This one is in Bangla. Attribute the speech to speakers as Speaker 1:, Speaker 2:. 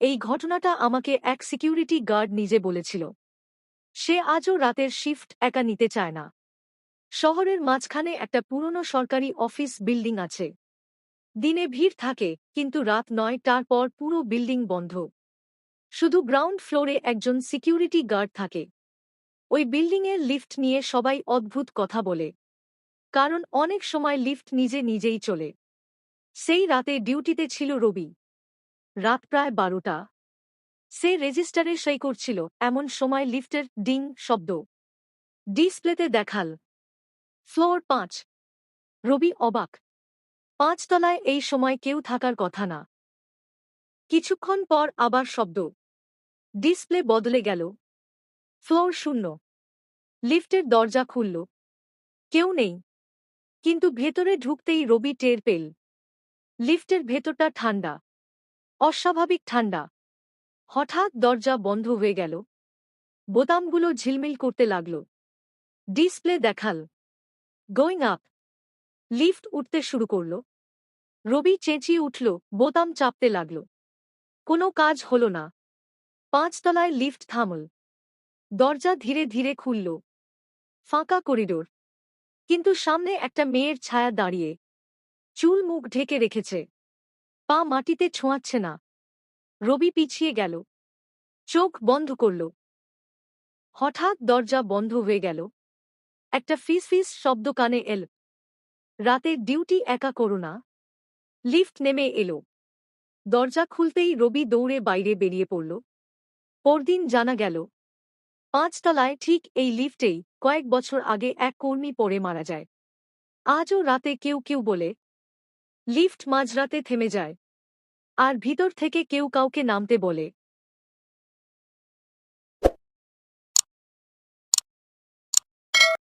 Speaker 1: এই ঘটনাটা আমাকে এক সিকিউরিটি গার্ড নিজে বলেছিল। সে আজও রাতের শিফট একা নিতে চায় না। শহরের মাঝখানে একটা পুরনো সরকারি অফিস বিল্ডিং আছে। দিনে ভিড় থাকে, কিন্তু রাত ৯টার পর পুরো বিল্ডিং বন্ধ। শুধু গ্রাউন্ড ফ্লোরে একজন সিকিউরিটি গার্ড থাকে। ওই বিল্ডিংয়ের লিফট নিয়ে সবাই অদ্ভুত কথা বলে, কারণ অনেক সময় লিফট নিজে নিজেই চলে। সেই রাতে ডিউটিতে ছিল রবি। রাত প্রায় ১২টা। সে রেজিস্টারে সই করছিল, এমন সময় লিফটের ডিং শব্দ। ডিসপ্লেতে দেখাল ফ্লোর ৫। রবি অবাক। ৫ তলায় এই সময় কেউ থাকার কথা না। কিছুক্ষণ পর আবার শব্দ। ডিসপ্লে বদলে গেল। ফ্লোর ০। লিফটের দরজা খুলল। কেউ নেই। কিন্তু ভেতরে ঢুকতেই রবি টের পেল লিফটের ভেতরটা ঠান্ডা, অস্বাভাবিক ঠান্ডা। হঠাৎ দরজা বন্ধ হয়ে গেল। বোতামগুলো ঝিলমিল করতে লাগল। ডিসপ্লে দেখাল গোয়িং আপ। লিফট উঠতে শুরু করল। রবি চেঁচিয়ে উঠল, বোতাম চাপতে লাগল। কোনো কাজ হল না। ৫ তলায় লিফট থামল। দরজা ধীরে ধীরে খুলল। ফাঁকা করিডোর। কিন্তু সামনে একটা মেয়ের ছায়া দাঁড়িয়ে। চুল মুখ ঢেকে রেখেছে। পা মাটিতে ছোঁয়াচ্ছে না। রবি পিছিয়ে গেল। চোখ বন্ধ করল। হঠাৎ দরজা বন্ধ হয়ে গেল। একটা ফিসফিস শব্দ কানে এল। রাতে ডিউটি একা করো না। লিফট নেমে এলো। দরজা খুলতেই রবি দৌড়ে বাইরে বেরিয়ে পড়ল। পরদিন জানা গেল ৫ তলায় ঠিক এই লিফটেই কয়েক বছর আগে এক কর্মী পড়ে মারা যায়। আজও রাতে কেউ কেউ বলে লিফট মাঝরাতে থেমে যায়, আর ভিতর থেকে কেউ কাউকে নামতে বলে।